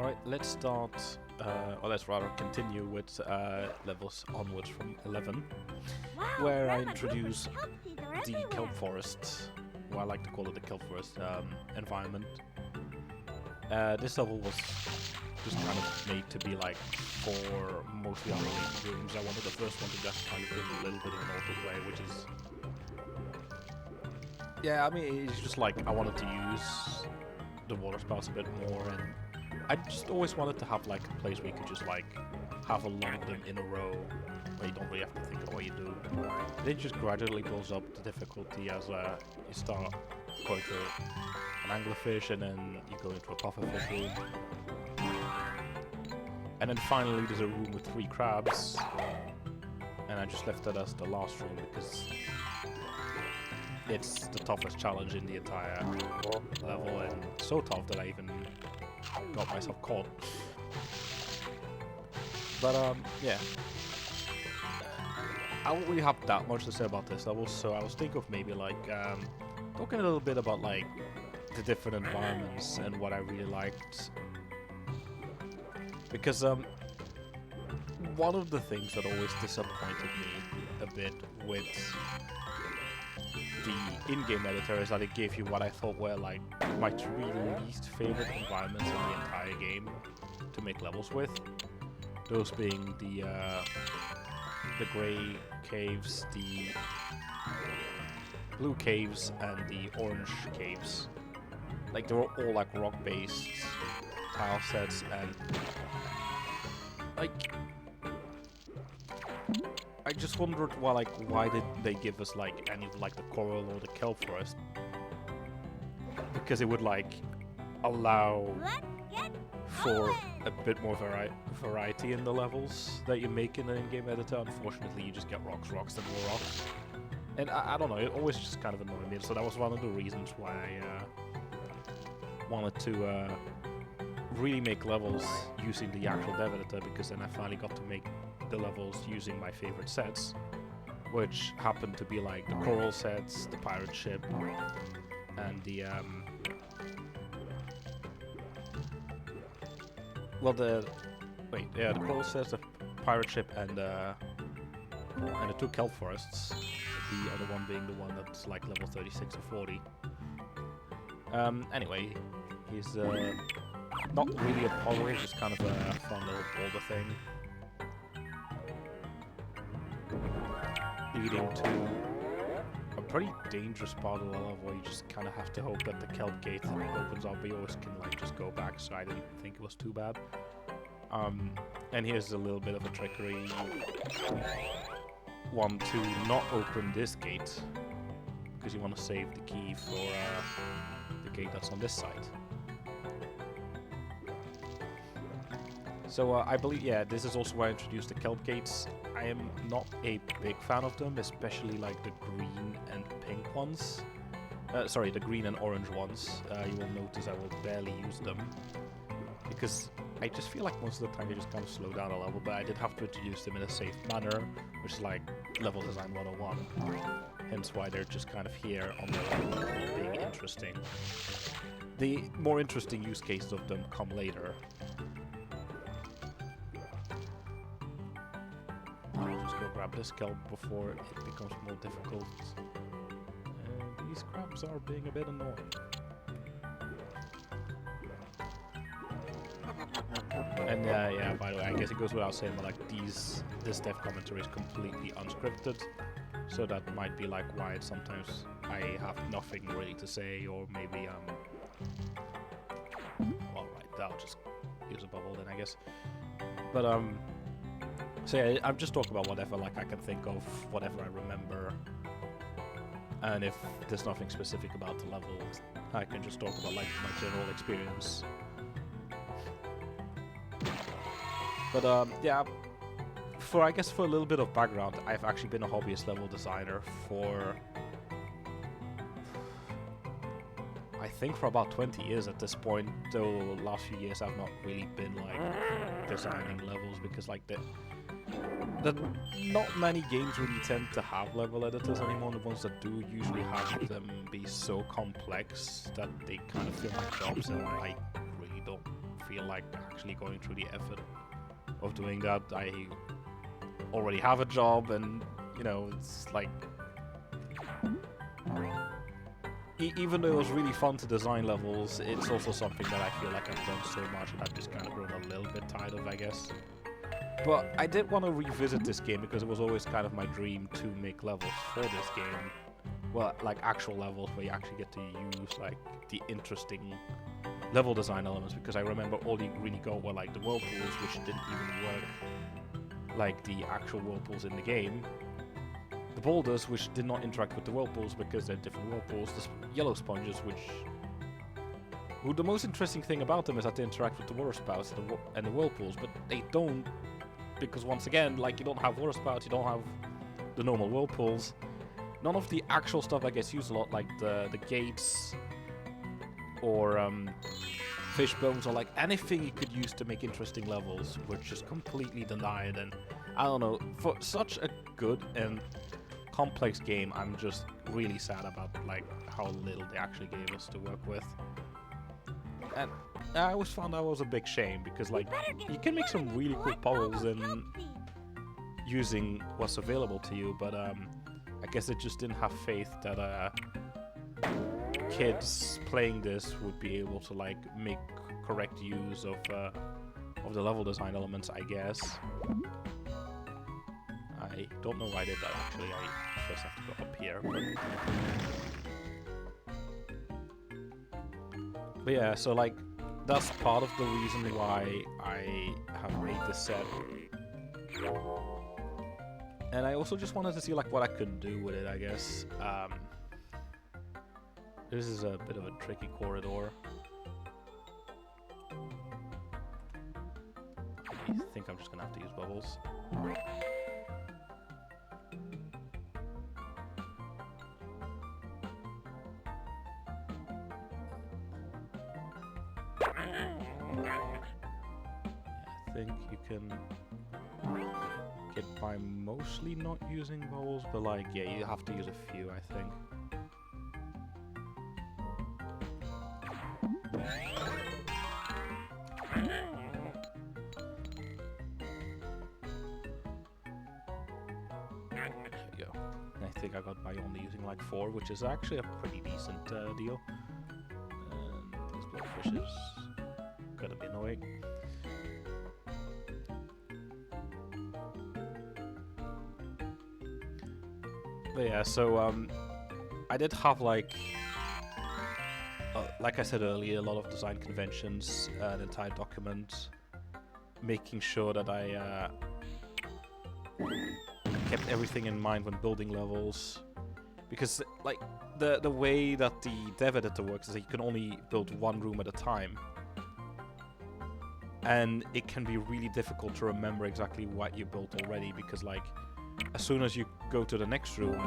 Alright, let's start, or let's rather continue with levels onwards from 11, where I introduce the kelp forest, or I like to call it the kelp forest environment. This level was just kind of made to be like for mostly unrelated rooms. I wanted the first one to just kind of give a little bit of an autoplay, which is... Yeah, I mean, it's just like I wanted to use the water spouts a bit more, and I just always wanted to have like a place where you could just like have a lot of them in a row, where you don't really have to think of what you do. It just gradually builds up the difficulty as you start going to an anglerfish, and then you go into a pufferfish room. And then finally there's a room with 3 crabs, and I just left that as the last room because it's the toughest challenge in the entire level, and so tough that I even got myself caught. But yeah. I don't really have that much to say about this level, so I was thinking of maybe like talking a little bit about like the different environments and what I really liked. Because one of the things that always disappointed me a bit with the in-game editor is that it gave you what I thought were like my 3 least favorite environments in the entire game to make levels with. Those being the grey caves, the blue caves, and the orange caves. Like they were all like rock-based tile sets, and like I just wondered why did they give us like any of like the coral or the kelp forest? Because it would like allow for a bit more variety in the levels that you make in an in-game editor. Unfortunately, you just get rocks, and more rocks. And I don't know, it always just kind of annoyed me. So that was one of the reasons why I wanted to really make levels using the actual dev editor, because then I finally got to make the levels using my favorite sets, which happened to be like the coral sets, the pirate ship, and the the coral sets, the pirate ship, and the 2 kelp forests. The other one being the one that's like level 36 or 40. Anyway, he's not really a puzzle, just kind of a fun little boulder thing. Leading to a pretty dangerous part of the level where you just kind of have to hope that the kelp gate opens up, but you always can like just go back, so I didn't think it was too bad. And here's a little bit of a trickery. You want to not open this gate, because you want to save the key for the gate that's on this side. So I believe, yeah, this is also why I introduced the kelp gates. I am not a big fan of them, especially like the green and pink ones. Sorry, the green and orange ones. You will notice I will barely use them, because I just feel like most of the time they just kind of slow down a level, but I did have to introduce them in a safe manner, which is like level design 101. Hence why they're just kind of here on the level being interesting. The more interesting use cases of them come later. I'll just go grab this kelp before it becomes more difficult. And these crabs are being a bit annoying. And yeah, by the way, I guess it goes without saying, but like this dev commentary is completely unscripted, so that might be like why sometimes I have nothing really to say, or maybe alright, I'll just use a bubble then, I guess. But so yeah, I'm just talking about whatever like I can think of, whatever I remember, and if there's nothing specific about the level, I can just talk about like my general experience. But yeah, I guess for a little bit of background, I've actually been a hobbyist level designer for I think for about 20 years at this point, though last few years I've not really been like designing levels, because like the not many games really tend to have level editors anymore. The ones that do usually have them be so complex that they kind of feel like jobs, and I really don't feel like actually going through the effort of doing that. I already have a job, and you know, it's like even though it was really fun to design levels, it's also something that I feel like I've done so much and I've just kind of grown a little bit tired of, I guess. But I did want to revisit this game because it was always kind of my dream to make levels for this game. Well, like actual levels where you actually get to use like the interesting level design elements, because I remember all you really got were like the whirlpools, which didn't even work like the actual whirlpools in the game. The boulders, which did not interact with the whirlpools because they're different whirlpools. The yellow sponges, the most interesting thing about them is that they interact with the water spouts and the whirlpools, but they don't, because once again, like, you don't have water spouts, you don't have the normal whirlpools. None of the actual stuff that gets used a lot, like the gates or fish bones, or like anything you could use to make interesting levels, were just completely denied. And I don't know, for such a good and complex game, I'm just really sad about like how little they actually gave us to work with. And I always found that was a big shame, because like you can make some really cool puzzles in using what's available to you, but I guess it just didn't have faith that kids playing this would be able to like make correct use of the level design elements, I guess. I don't know why I did that actually. I first have to go up here. But yeah, so like that's part of the reason why I have made this set. And I also just wanted to see like what I could do with it, I guess. This is a bit of a tricky corridor. I think I'm just gonna have to use bubbles. I think you can get by mostly not using bubbles, but like, yeah, you have to use a few, I think. There we go. I think I got by only using like 4, which is actually a pretty decent deal. And these blowfishes, gonna be annoying. But yeah, so I did have like I said earlier, a lot of design conventions, an entire document, making sure that I kept everything in mind when building levels, because like the way that the dev editor works is that you can only build one room at a time, and it can be really difficult to remember exactly what you built already, because like as soon as you go to the next room,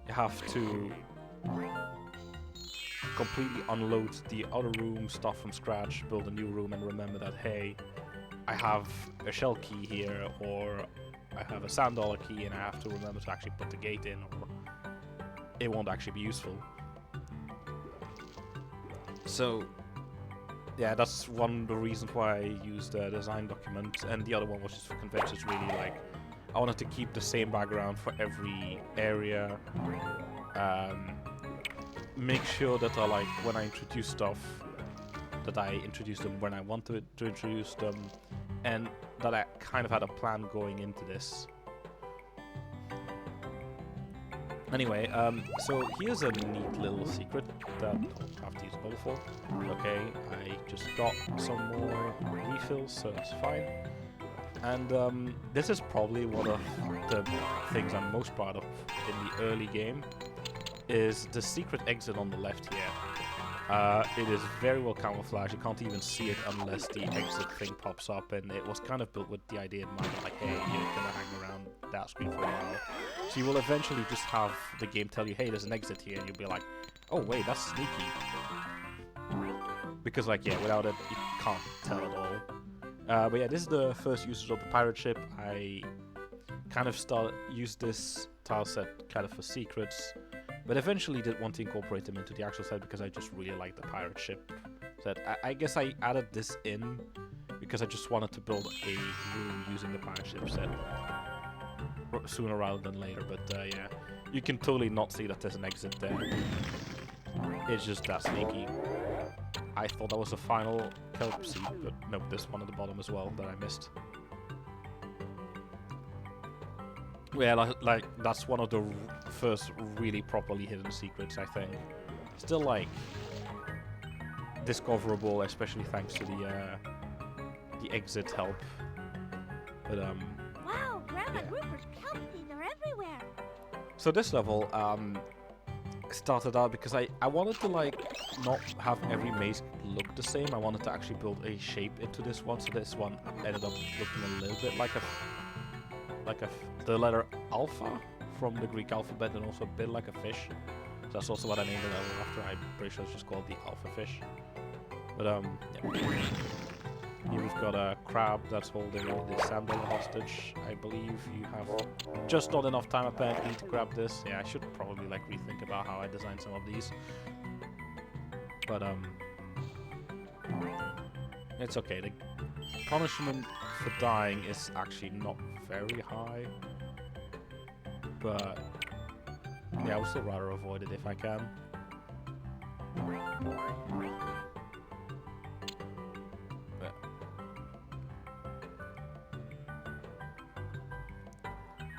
you have to completely unload the other room, start from scratch, build a new room, and remember that, hey, I have a shell key here, or I have a sand dollar key, and I have to remember to actually put the gate in, or it won't actually be useful. So yeah, that's one of the reasons why I used a design document, and the other one was just for conventions, really. Like, I wanted to keep the same background for every area, make sure that when I introduce stuff, that I introduce them when I want to introduce them, and that I kind of had a plan going into this. Anyway, so here's a neat little secret that I'll have to use a bubble for. Okay, I just got some more refills, so that's fine. And this is probably one of the things I'm most proud of in the early game, is the secret exit on the left here. It is very well camouflaged. You can't even see it unless the exit thing pops up, and it was kind of built with the idea in mind, like, hey, you're gonna hang around that screen for a while. So you will eventually just have the game tell you, hey, there's an exit here, and you'll be like, oh wait, that's sneaky. Because like, yeah, without it, you can't tell at all. But yeah, this is the first usage of the pirate ship. I kind of used this tile set kind of for secrets, but eventually did want to incorporate them into the actual set because I just really like the pirate ship So I guess I added this in because I just wanted to build a room using the partnership set sooner rather than later. But yeah, you can totally not see that there's an exit there. It's just that sneaky. I thought that was the final kelp seed, but nope, there's one at the bottom as well that I missed. Yeah, like that's one of the first really properly hidden secrets, I think. Still, like, discoverable, especially thanks to the exit help. But wow, Grandma Rupert's kelp seeds are everywhere. So this level started out because I wanted to like not have every maze look the same. I wanted to actually build a shape into this one, so this one ended up looking a little bit like the letter alpha from the Greek alphabet, and also a bit like a fish. So that's also what I named the level after. I'm pretty sure it's just called the alpha fish. But yeah. Here we've got a crab that's holding the sandal hostage. I believe you have just not enough time apparently to grab this. Yeah, I should probably like rethink about how I designed some of these. But it's okay. The punishment for dying is actually not very high. But yeah, I would still rather avoid it if I can.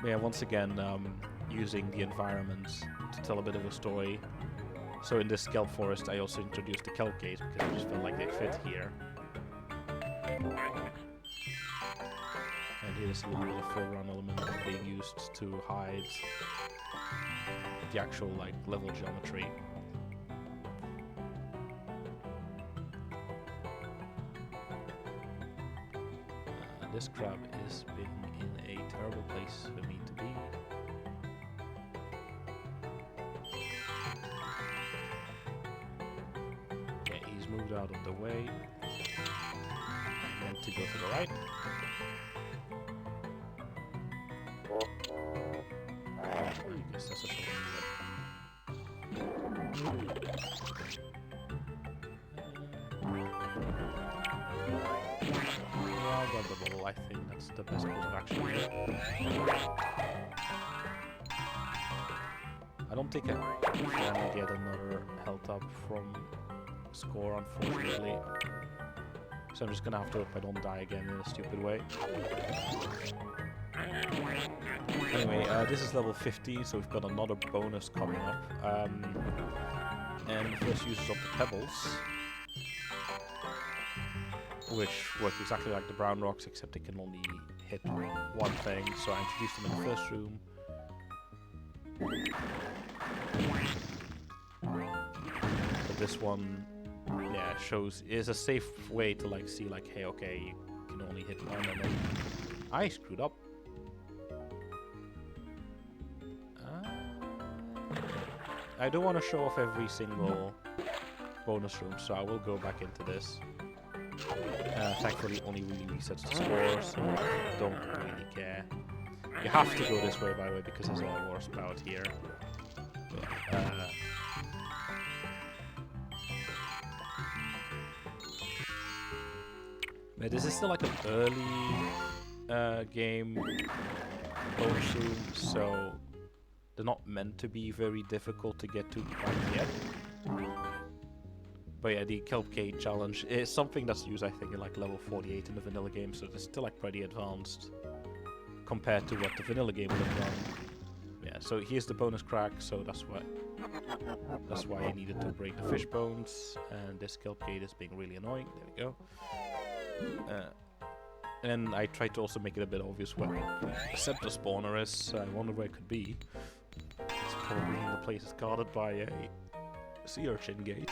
Yeah, once again, using the environment to tell a bit of a story. So in this kelp forest, I also introduced the kelp gates because I just felt like they fit here. And here's a little bit of foreground element being used to hide the actual like level geometry. This crab is being in a terrible place for me to be. Okay, he's moved out of the way. I meant to go to the right. I guess that's a short I'll grab the bubble. I think that's the best course of action here. I don't think I can get another health up from score, unfortunately. So I'm just gonna have to hope I don't die again in a stupid way. Anyway, this is level 50, so we've got another bonus coming up. And the first uses of the pebbles, which work exactly like the brown rocks, except they can only hit one thing. So I introduced them in the first room. But this one, yeah, is a safe way to like see like, hey, okay, you can only hit one, and then I screwed up. I don't want to show off every single bonus room, so I will go back into this. Thankfully, it only really resets the score, so I don't really care. You have to go this way, by the way, because there's a war spout here. But this is still like an early game bonus room, so they're not meant to be very difficult to get to quite yet. But yeah, the Kelp Cave challenge is something that's used, I think, in like level 48 in the vanilla game, so it's still like pretty advanced compared to what the vanilla game would have done. Yeah, so here's the bonus crack, so that's why I needed to break the fish bones, and this Kelp Cave is being really annoying. There we go. And I tried to also make it a bit obvious where the scepter spawner is, so I wonder where it could be. It's probably in the place guarded by a sea urchin gate.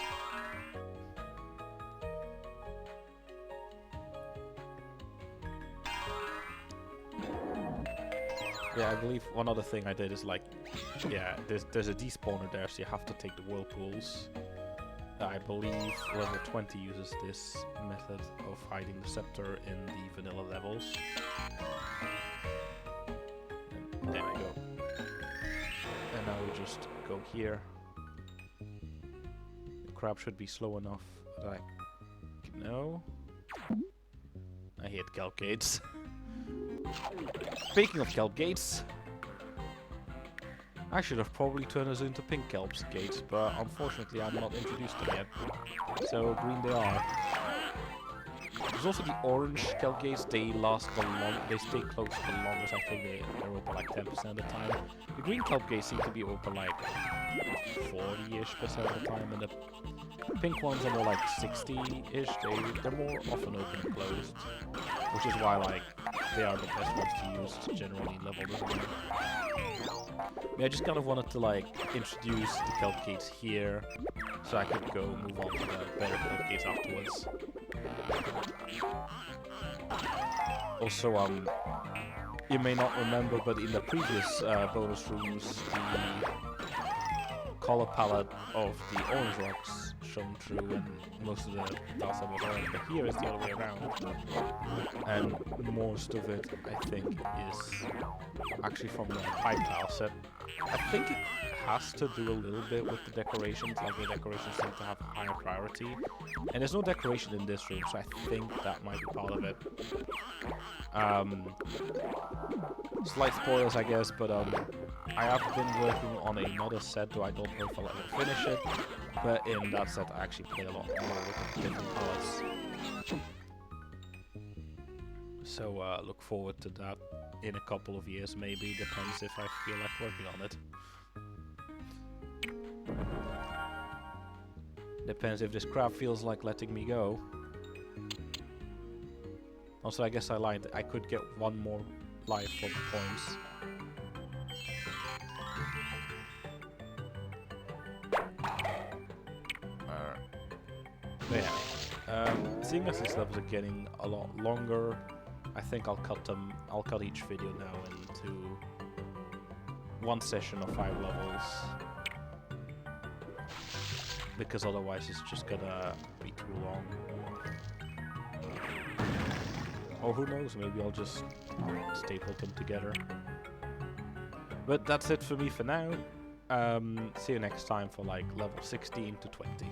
Yeah, I believe one other thing I did is like, yeah, there's a despawner there, so you have to take the whirlpools. I believe level 20 uses this method of hiding the scepter in the vanilla levels. And there we go. And now we just go here. The crab should be slow enough that I No. I hate kelp gates. Speaking of kelp gates, I should have probably turned us into pink kelp gates, but unfortunately I'm not introduced to them yet. So green they are. There's also the orange kelp gates. They last the long. They stay closed the longest. I think they're open like 10% of the time. The green kelp gates seem to be open like 40-ish% of the time, and the pink ones are more like 60-ish. They're more often open and closed, which is why like they are the best ones to use generally in level design. Yeah, I just kind of wanted to like introduce the kelp gates here, so I could move on to the better kelp gates afterwards. Also, you may not remember, but in the previous bonus rooms, the color palette of the orange rocks shone through, and most of the tiles that were orange. But here is the other way around, and most of it, I think, is actually from the pipe tile set. I think it has to do a little bit with the decorations, like the decorations seem to have a higher priority. And there's no decoration in this room, so I think that might be part of it. Slight spoilers, I guess, but I have been working on another set, though I don't know if I'll ever finish it. But in that set, I actually play a lot more with different palettes. So look forward to that in a couple of years, maybe. Depends if I feel like working on it. Depends if this crab feels like letting me go. Also, I guess I lied. I could get one more life for the points. Yeah. Seeing as these levels are getting a lot longer, I think I'll cut each video now into one session of 5 levels, because otherwise it's just gonna be too long. Or who knows, maybe I'll just staple them together. But that's it for me for now. See you next time for like level 16 to 20.